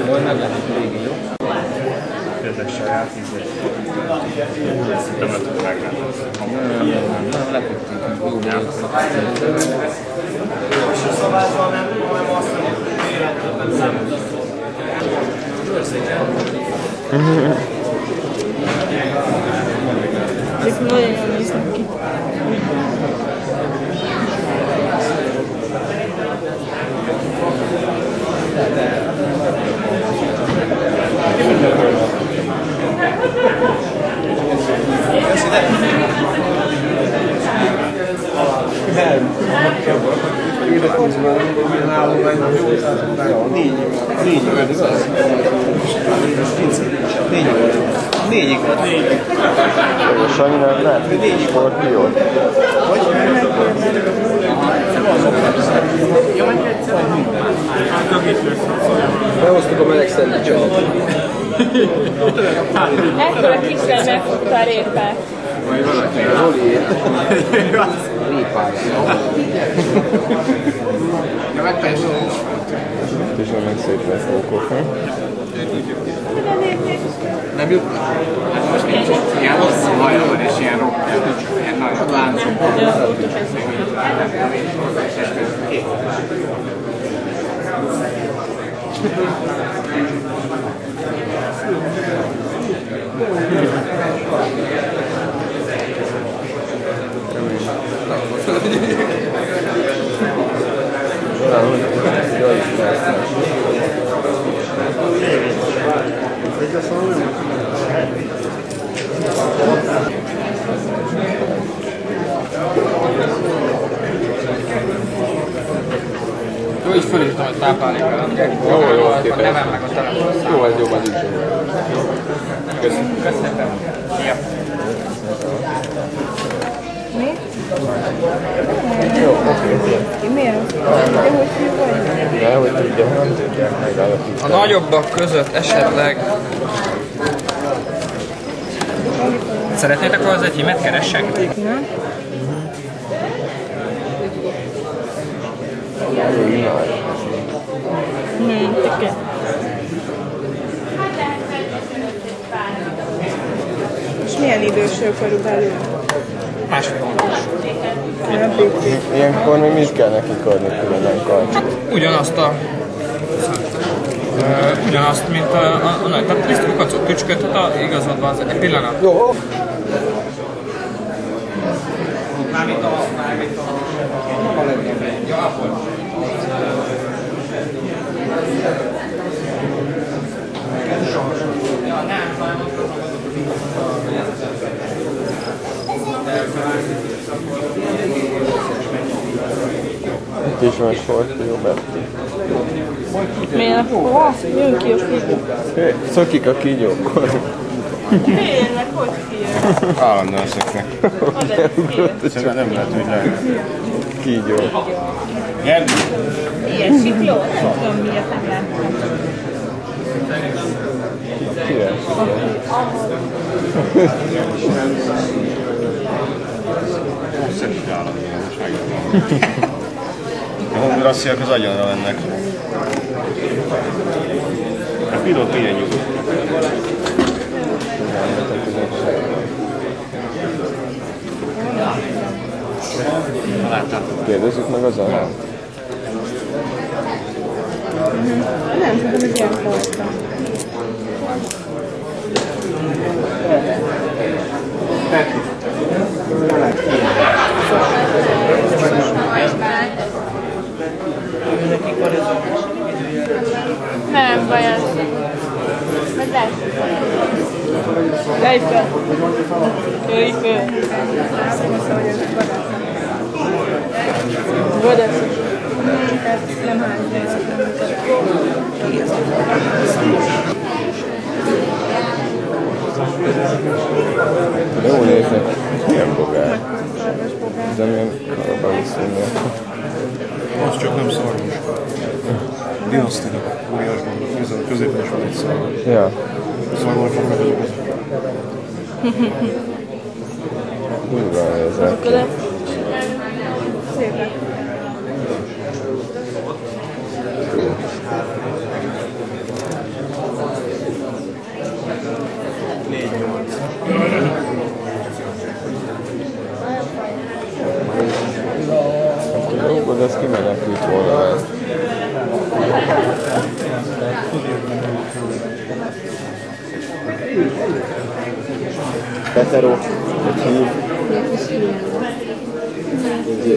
Majd meg lehet régi, jó? Tényleg saját ízét. Nem lehet meglátni. Nem lepődtünk, jó volt. Ezek nagyon jól néznek ki. Négyig volt. Sanyinak lehet, hogy Skorpiót. Behoztuk a meleg szendvicset. Ettől a kisre megfogta a répát. Zoliét. Répát. Ja, megteljesen. És nem szép lesz ókok, nem? Nem jut? Hát most nincs ott ilyen hosszú haja van és ilyen rokkja, ilyen nagy láncok. Jó, így fölírtam, hogy táplálékkal. Jó, a nevem meg a telefonszám. Jó, ez jobb az is. Köszönöm. Ja. Mi? Jó, oké. Miért? De hogy vagy? De hogy tudja, nem tudják megállapítani. A nagyobbak között esetleg... Szeretnétek ahhoz egy hímet keressek? Nem? Nem, teke. És milyen időső körülbelül? Másfél hónapos. Ilyenkor még mit kell nekik adni különben karcsot? Ugyanazt, mint a nagy. Tehát ezt kukacot, tücsköt, hát igazad van, egy pillanat. Jó. Mármint a... Ja, akkor. Itt is van Skorpió, Betty. Miért? Jön ki a fiú. Szökik a kígyókon. Tényleg, hogy kijön? Állandóan szöknek. Szerintem nem lehet, hogy lehet. Kígyó. Gyerünk! Ilyen sikló? Nem tudom, miért nem láttam. Király. Szökik állandóan, most megvan. A hongrassziak az agyonra mennek. A pilót milyen nyugodt. Kérdezzük meg az alá. Nem tudom, hogy ilyen voltam. Nem, baj az. Meg lesz. Jöjj fel. Jöjj fel. Vadász. Nem hány. Jó néznek. Milyen bogár? De milyen karabaluszínél. Az csak nem szarvas. Diasztinak, újasban, középen is van egy szarvas. Ja. Szarvas van meg azokat. Durván néznek. Szépek. Jó, de ez kimenekült volna el. Petero, egy hív.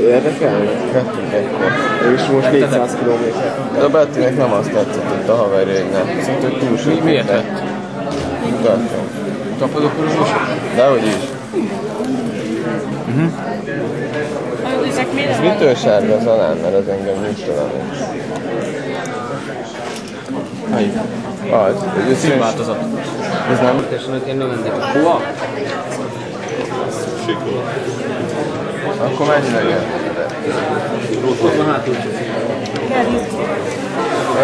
Érdekelne? Ő is most 200 km. A Bettinek nem azt tetszett itt a haverjéknek. Szerintem túl sok mindent. Mutattam. Kapadokózós? Dehogy is. Ezek miért Ez mitől sárga az alán, mert az engem nyugtalanul. Melyik? Az. Ez Színváltozat. Ez nem? Hova? Akkor mennyi legyen?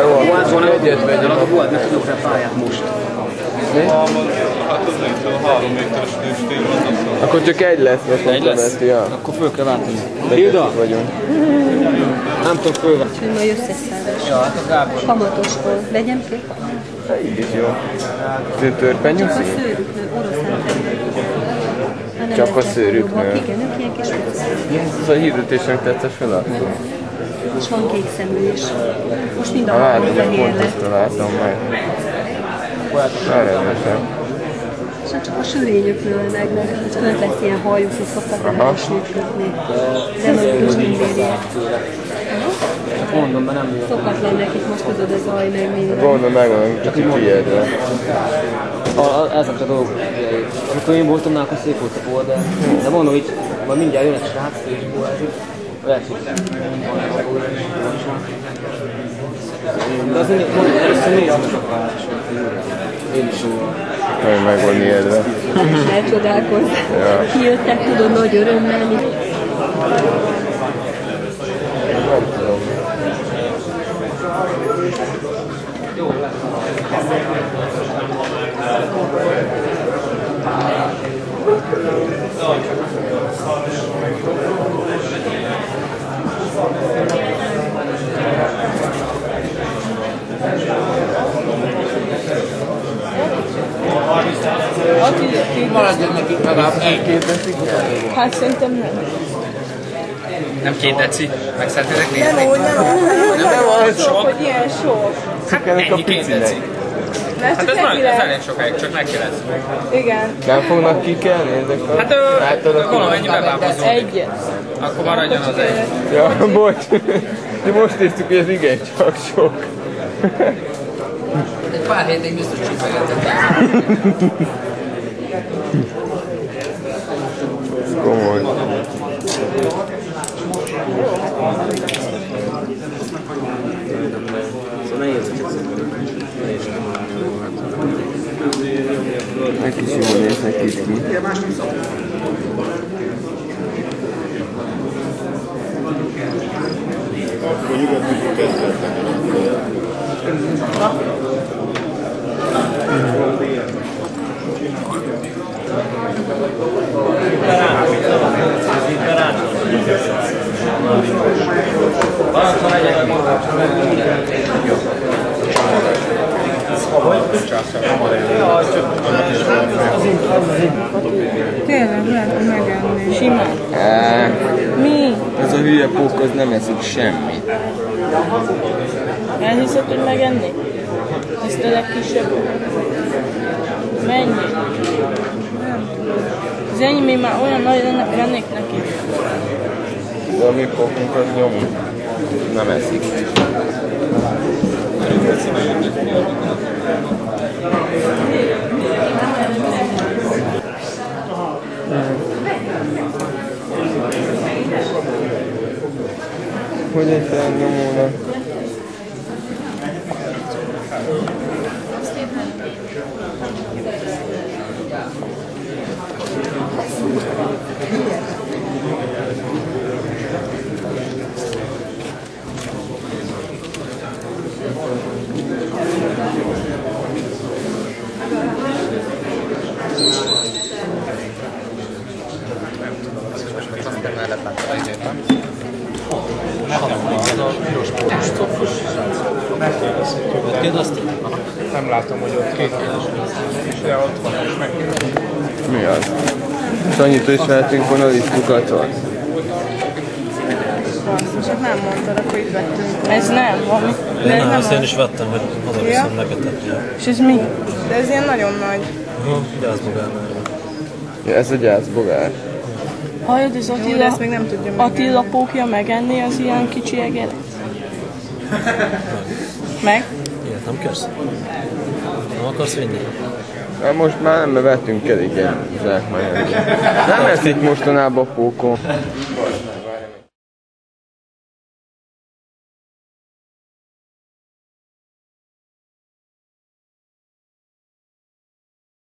Jó, Van egyet megy, a volt, meg tudok rá pályát most. Hát az nem tudom, 3 méteres nőstény van. akkor csak egy lesz, most Egy lesz? Beti, ja. Akkor föl kell váltani. Hilda? Vagyunk. Nem tudom fölvenni. majd összeszállás? Ja, hát a Gábor. Kamatosból. Vegyem ki? Így is jó. Törpenyú Csak a szín? szőrüknő, oroszán. Csak a szőrüknő. Igen, ők ilyen kis szőrük. Ez a hirdetésnek tetszett feladtam. És van kék szemű is. Most mind a Hát, három ugye fehér pont lett. ezt találtam meg. Elrendetem. És csak a sörényük nőnek, hogy fönt lesz ilyen hajuk, hogy szoktak Aha. a sütni. De nagyon kis mindérjek. Mondom, mert nem jön. Szokatlan nekik most tudod a zaj meg minden. Gondolom megvan, kicsit tiédre. Ezek a dolgok. Amikor én voltam, akkor szép volt a por, de mondom, hogy majd mindjárt jön egy srác, és lehet, hogy de azért először nézem a válasot. Én is jó. Nagyon meg van ijedve. Elcsodálkozz. Ja. Kijöttek, tudod, nagy örömmel. Nem tudom. Maradjon nekik legalább egy-két decig. Hát szerintem nem. Nem 2 deci? Meg szeretnétek nézni? Nem úgy, Nem olyan sok. hogy ilyen sok. Hát Ennek a ennyi 2 picinek. deci. Mert Hát csak ez neki ez lesz. elég sokáig, csak neki lesz. Igen. Nem fognak kikelni ezek a... Hát Látod, valamennyi bebábozódik. Egyet. Akkor maradjon az egy. Ja, bocs. Mi most néztük, hogy ez igen csak sok. Egy pár hétig biztos csüppegetett. Komoly. Szóval nehéz, csak Egy kis jól néznek itt ki. Akkor nyugodtan kezdődtek. Tényleg, lehet, hogy megenni. Simán. Mi? Ez a hülye pók az nem eszik semmit. Elhiszed, hogy megenni? Ezt a legkisebb? Mennyi? Az enyém már olyan nagy lennék neki. De a mi pókunk az nyomul. Nem eszik. Hogy egy felnyomónak? Megkérdezhetjük, de nem látom, hogy ott két kérdés, de ott van, és megkérdezhetjük. Mi az? Sanyitól is vehetünk volna lisztukat van. Csak nem mondtad, akkor itt vettünk. Ez nem, valami. De ez nem Azt én is vettem, hogy hazaviszem megetetni. És ez mi? De ez ilyen nagyon nagy. Gyászbogárnál. Ja, ez a gyászbogár. Hallod, ez Jó, de ezt még nem tudja meg. Attila pókja megenni az ilyen kicsi egeret? Meg? Ilyet nem kérsz? Nem akarsz vinni? Na most már nem, mert vettünk elég ilyen zsákmányokat. Nem eszik mostanában a pókon.